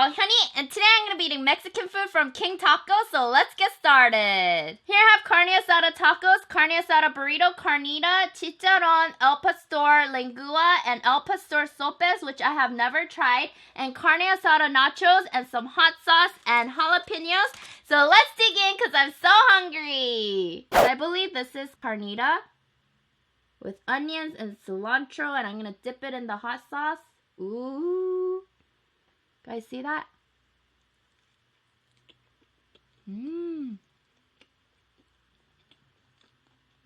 girl, Hyunee, and today I'm going to be eating Mexican food from King Tacos, so let's get started. Here I have carne asada tacos, carne asada burrito, carnita, chicharron, el pastor lengua, and el pastor sopes, which I have never tried, and carne asada nachos, and some hot sauce and jalapenos. So let's dig in because I'm so hungry. I believe this is carnita with onions and cilantro, and I'm going to dip it in the hot sauce. Ooh. Guys, see that? Mmm.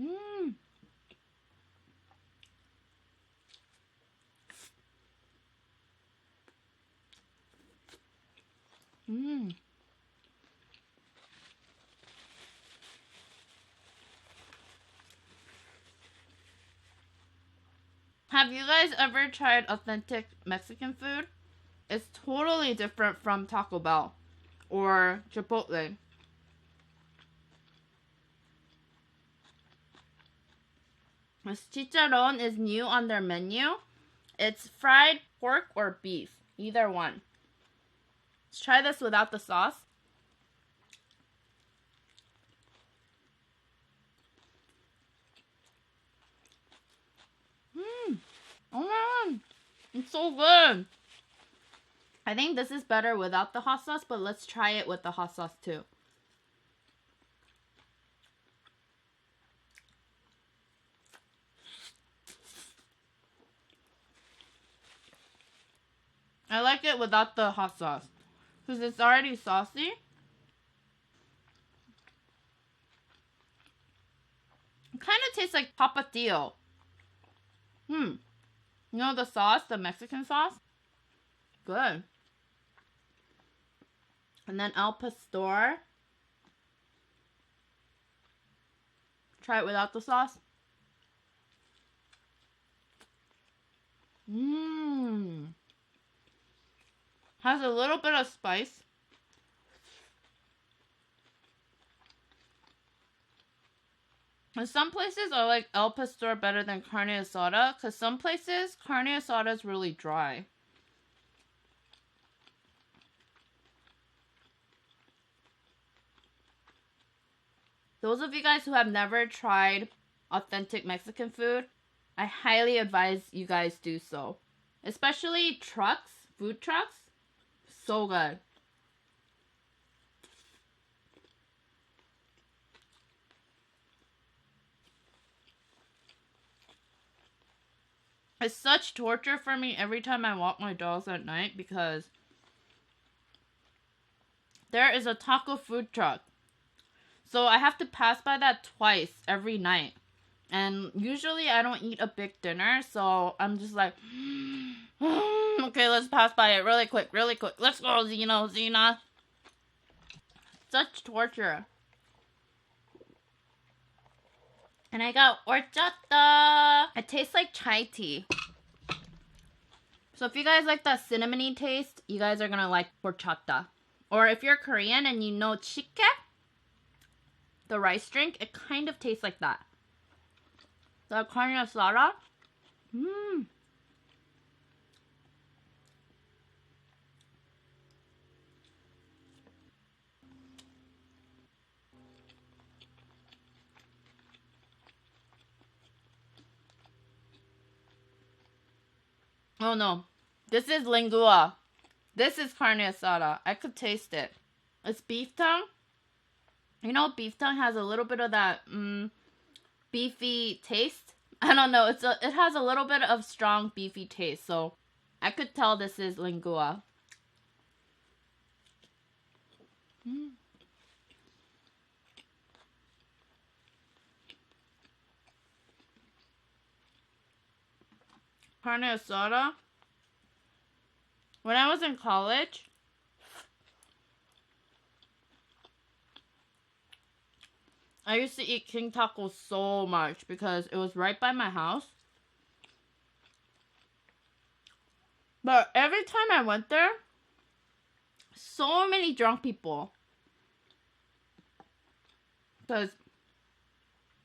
Mmm. Mmm. Have you guys ever tried authentic Mexican food? It's totally different from Taco Bell or Chipotle. This chicharron is new on their menu. It's fried pork or beef, either one. Let's try this without the sauce. Mmm. Oh my god. It's so good. I think this is better without the hot sauce, but let's try it with the hot sauce too. I like it without the hot sauce because it's already saucy. It kind of tastes like tapatio. You know the sauce, the Mexican sauce? Good. And then el pastor. Try it without the sauce. Has a little bit of spice. And some places I like el pastor better than carne asada, because some places carne asada is really dry. Those of you guys who have never tried authentic Mexican food, I highly advise you guys do so. Especially trucks, food trucks. So good. It's such torture for me every time I walk my dogs at night because there is a taco food truck. So I have to pass by that twice every night. And usually I don't eat a big dinner, so I'm just like, okay, let's pass by it really quick. Let's go, Zena. Such torture. And I got horchata. It tastes like chai tea. So if you guys like that cinnamony taste, you guys are gonna like horchata. Or if you're Korean and you know chikke, the rice drink, it kind of tastes like that. The carne asada. Oh no. This is lengua. This is carne asada. I could taste it. It's beef tongue. You know, beef tongue has a little bit of that beefy taste. I don't know. It has a little bit of strong beefy taste. So I could tell this is lengua. Carne asada. When I was in college, I used to eat King Tacos so much because it was right by my house. But every time I went there, so many drunk people. Because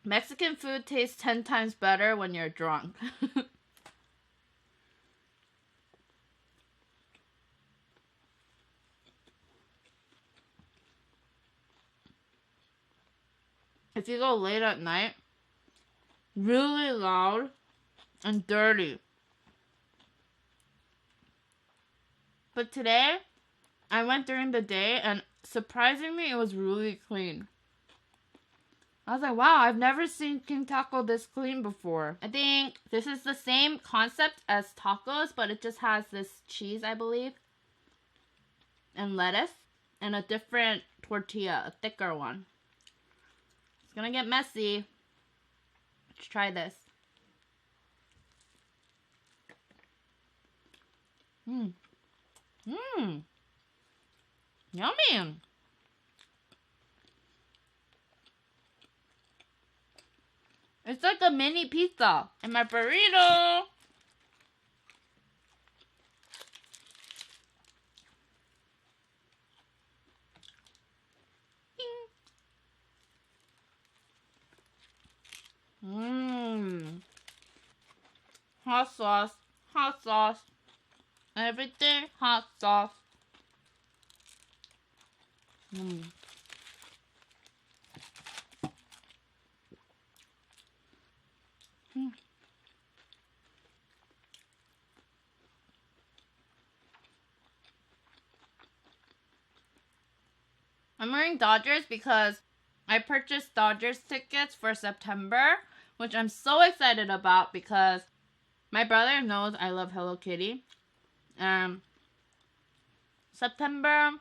Mexican food tastes 10 times better when you're drunk. if you go late at night, really loud and dirty. But today, I went during the day and surprisingly, it was really clean. I was like, wow, I've never seen King Taco this clean before. I think this is the same concept as tacos, but it just has this cheese, I believe, and lettuce, and a different tortilla, a thicker one. It's gonna get messy. Let's try this. Yummy. It's like a mini pizza. And my burrito. Hot sauce. Hot sauce. Everything hot sauce. I'm wearing Dodgers because I purchased Dodgers tickets for September, which I'm so excited about because my brother knows I love Hello Kitty. September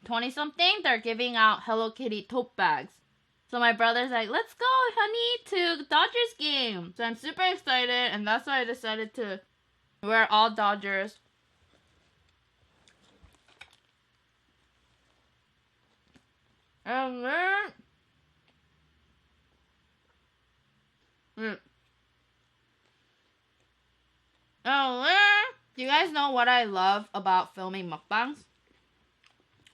20-something, they're giving out Hello Kitty tote bags. So my brother's like, let's go, honey, to the Dodgers game. So I'm super excited, and that's why I decided to wear all Dodgers. And then... do you guys know what I love about filming mukbangs?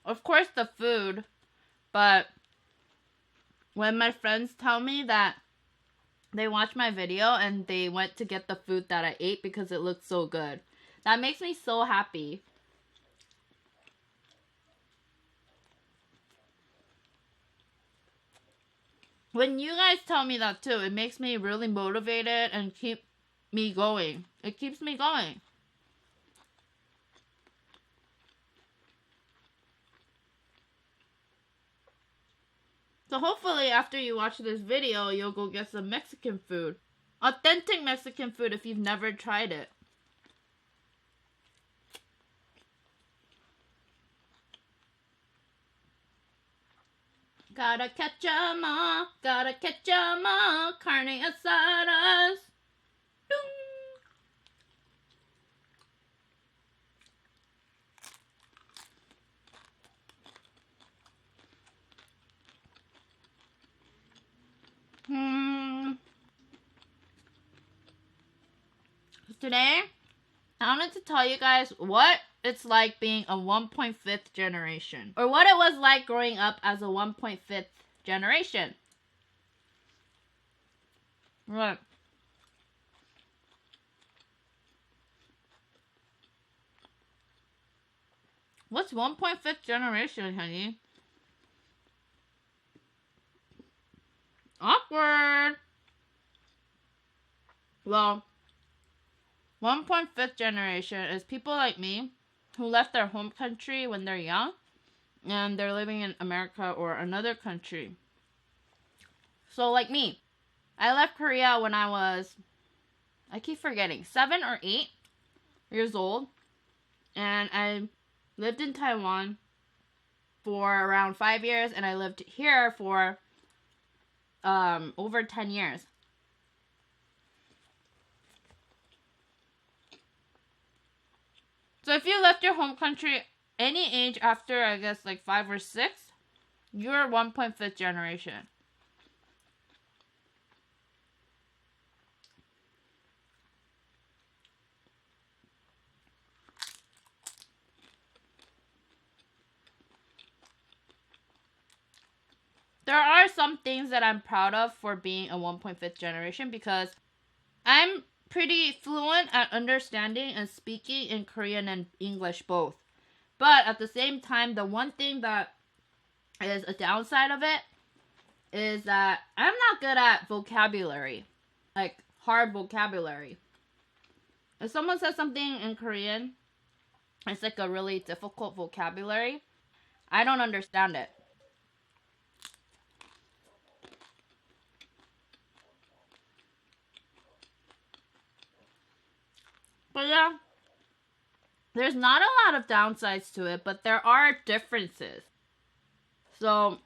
Of course the food, but when my friends tell me that they watched my video and they went to get the food that I ate because it looked so good, that makes me so happy. When you guys tell me that too, it makes me really motivated and keep me going. It keeps me going. So hopefully after you watch this video, you'll go get some Mexican food. Authentic Mexican food if you've never tried it. Gotta catch 'em all, gotta catch 'em all, carne asadas. Today, I wanted to tell you guys what it's like being a 1.5th generation. Or what it was like growing up as a 1.5th generation. Right. What's 1.5th generation, honey? Awkward. Well, 1.5th generation is people like me who left their home country when they're young and they're living in America or another country. So like me, I left Korea when I was, I keep forgetting, 7 or 8 years old, and I lived in Taiwan for around 5 years, and I lived here for over 10 years. So if you left your home country any age after, I guess, like 5 or 6, you're 1.5th generation. There are some things that I'm proud of for being a 1.5th generation because I'm pretty fluent at understanding and speaking in Korean and English both. But at the same time, the one thing that is a downside of it is that I'm not good at vocabulary. Like, hard vocabulary. If someone says something in Korean, it's like a really difficult vocabulary, I don't understand it. But yeah, there's not a lot of downsides to it, but there are differences. So,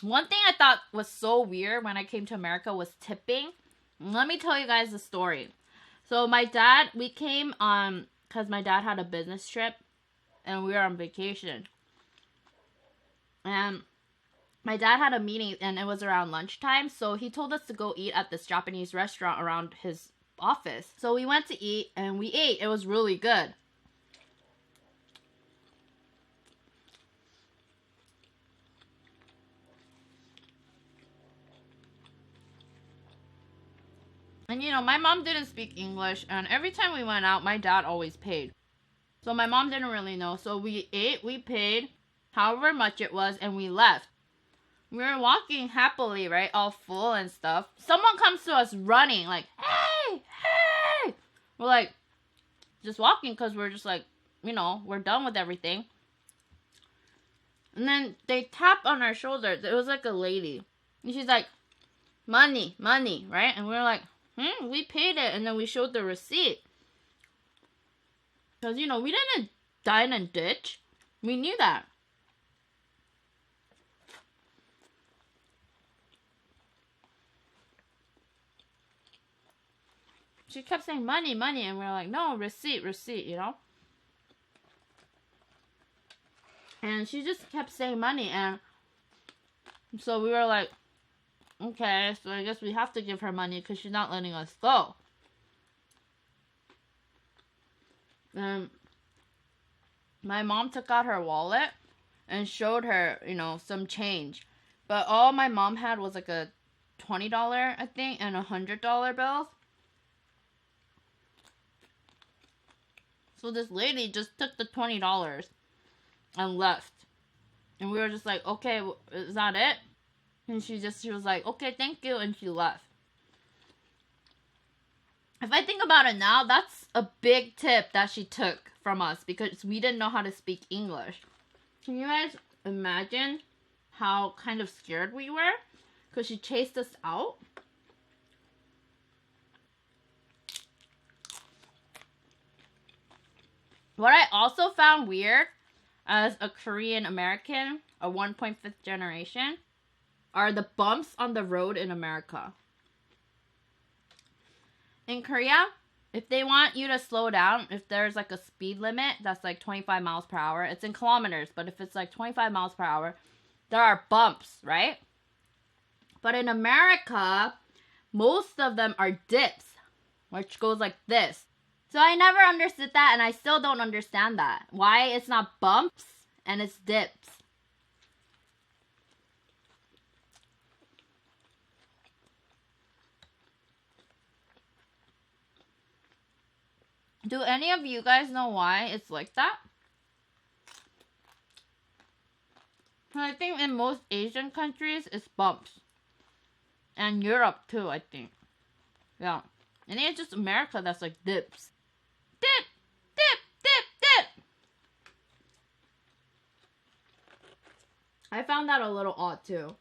one thing I thought was so weird when I came to America was tipping. Let me tell you guys the story. So my dad, we came on, because my dad had a business trip, and we were on vacation. And my dad had a meeting, and it was around lunchtime, so he told us to go eat at this Japanese restaurant around his office. So we went to eat, and we ate. It was really good. And you know, my mom didn't speak English, and every time we went out, my dad always paid. So my mom didn't really know. So we ate, we paid, however much it was, and we left. We were walking happily, right? All full and stuff. Someone comes to us running, like, hey, hey! We're like, just walking because we're just like, you know, we're done with everything. And then they tap on our shoulders. It was like a lady. And she's like, money, money, right? And we were like, we paid it. And then we showed the receipt. Because, you know, we didn't dine and ditch. We knew that. She kept saying money, money. And we were like, no, receipt, receipt, you know? And she just kept saying money. And so we were like, okay, so I guess we have to give her money because she's not letting us go. And my mom took out her wallet and showed her, you know, some change. But all my mom had was like a $20, I think, and $100 bills. So this lady just took the $20 and left. And we were just like, okay, is that it? And she was like, okay, thank you, and she left. If I think about it now, that's a big tip that she took from us because we didn't know how to speak English. Can you guys imagine how kind of scared we were? Because she chased us out. What I also found weird as a Korean American, a 1.5 generation, are the bumps on the road in America. In Korea, if they want you to slow down, if there's like a speed limit that's like 25 miles per hour, it's in kilometers, but if it's like 25 miles per hour, there are bumps, right? But in America, most of them are dips, which goes like this. So I never understood that, and I still don't understand that. Why it's not bumps and it's dips. Do any of you guys know why it's like that? I think in most Asian countries, it's bumps. And Europe too, I think. Yeah. I think it's just America that's like dips. Dip! Dip! Dip! Dip! I found that a little odd too.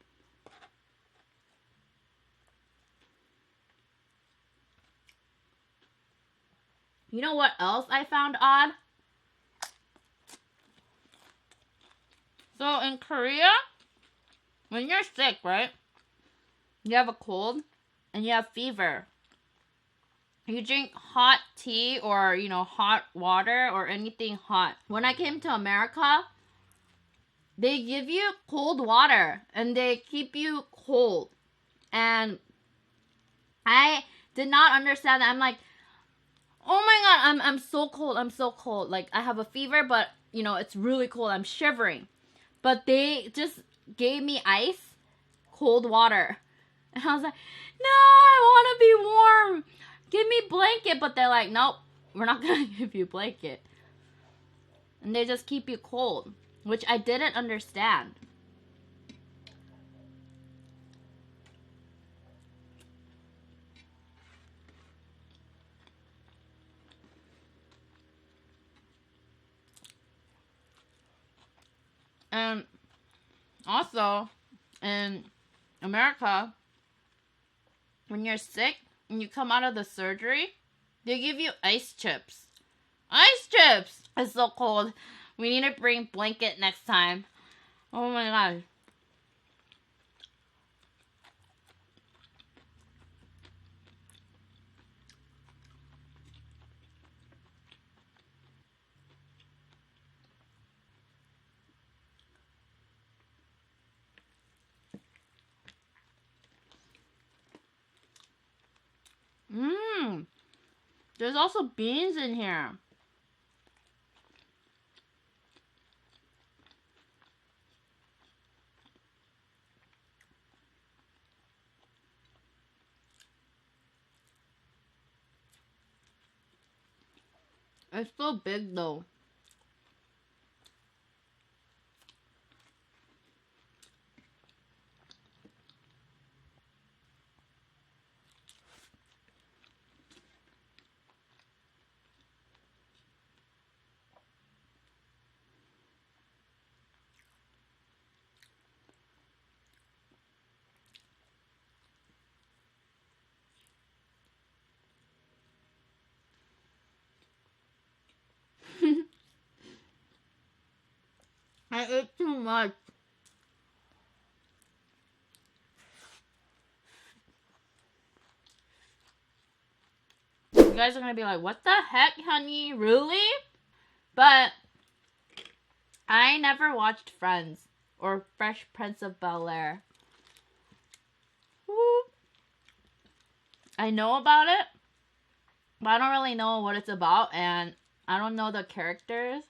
You know what else I found odd? So in Korea, when you're sick, right? You have a cold and you have fever. You drink hot tea or, you know, hot water or anything hot. When I came to America, they give you cold water and they keep you cold. And I did not understand that. I'm like, oh my god, I'm so cold. I'm so cold. Like, I have a fever, but, you know, it's really cold. I'm shivering. But they just gave me ice, cold water. And I was like, no, I want to be warm. Give me blanket. But they're like, nope, we're not going to give you blanket. And they just keep you cold, which I didn't understand. And also, in America, when you're sick and you come out of the surgery, they give you ice chips. Ice chips! It's so cold. We need to bring blanket next time. Oh my god. Mmm. There's also beans in here. It's so big though. I ate too much. You guys are gonna be like, what the heck, honey? Really? But I never watched Friends or Fresh Prince of Bel-Air. I know about it, but I don't really know what it's about, and I don't know the characters.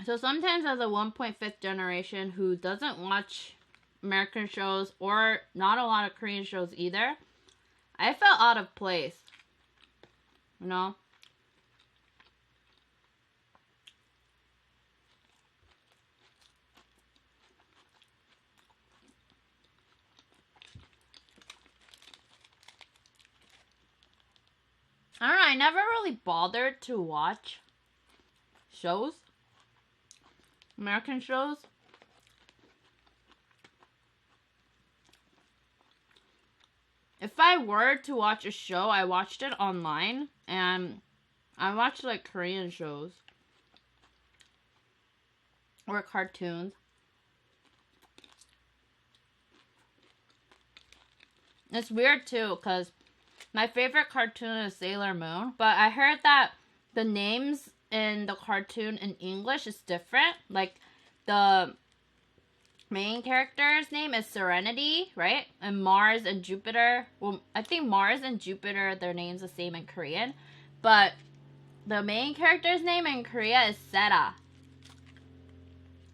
So sometimes as a 1.5th generation who doesn't watch American shows or not a lot of Korean shows either, I felt out of place. You know? I don't know, I never really bothered to watch shows. American shows. If I were to watch a show, I watched it online, and I watched like Korean shows or cartoons. It's weird too, because my favorite cartoon is Sailor Moon, but I heard that the names in the cartoon in English is different. Like, the main character's name is Serenity, right? And Mars and Jupiter, well, I think Mars and Jupiter, their name's the same in Korean, but the main character's name in Korea is Sera,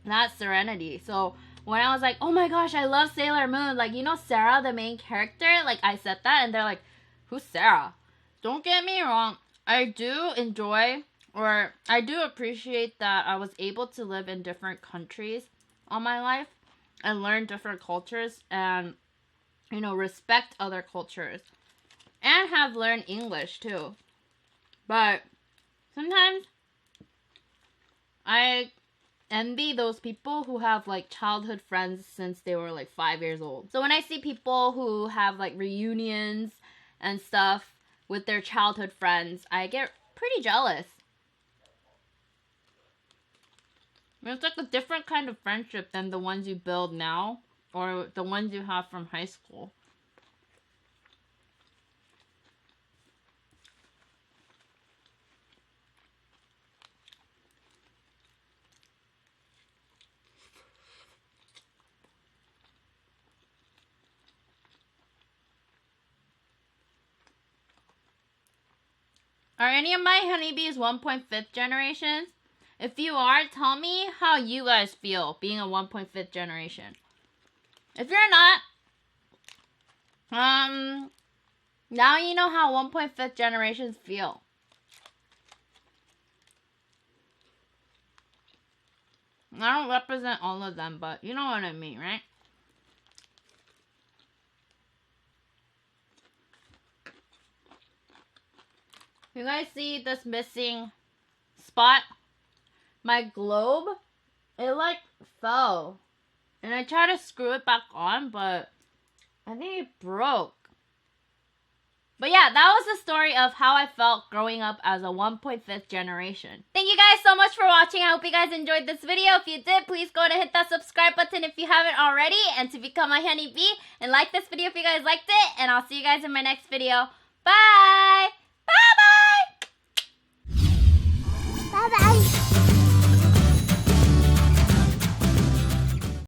not Serenity. So when I was like, oh my gosh, I love Sailor Moon, like, you know Sarah, the main character? Like, I said that, and they're like, who's Sarah? Don't get me wrong, I do enjoy, or I do appreciate that I was able to live in different countries all my life and learn different cultures and, you know, respect other cultures and have learned English too. But sometimes I envy those people who have like childhood friends since they were like 5 years old. So when I see people who have like reunions and stuff with their childhood friends, I get pretty jealous. It's like a different kind of friendship than the ones you build now or the ones you have from high school. Are any of my honeybees 1.5th generations? If you are, tell me how you guys feel being a 1.5th generation. If you're not, now you know how 1.5th generations feel. I don't represent all of them, but you know what I mean, right? You guys see this missing spot? My globe, it like fell. And I tried to screw it back on, but I think it broke. But yeah, that was the story of how I felt growing up as a 1.5th generation. Thank you guys so much for watching. I hope you guys enjoyed this video. If you did, please go and hit that subscribe button if you haven't already. And to become a honeybee. And like this video if you guys liked it. And I'll see you guys in my next video. Bye!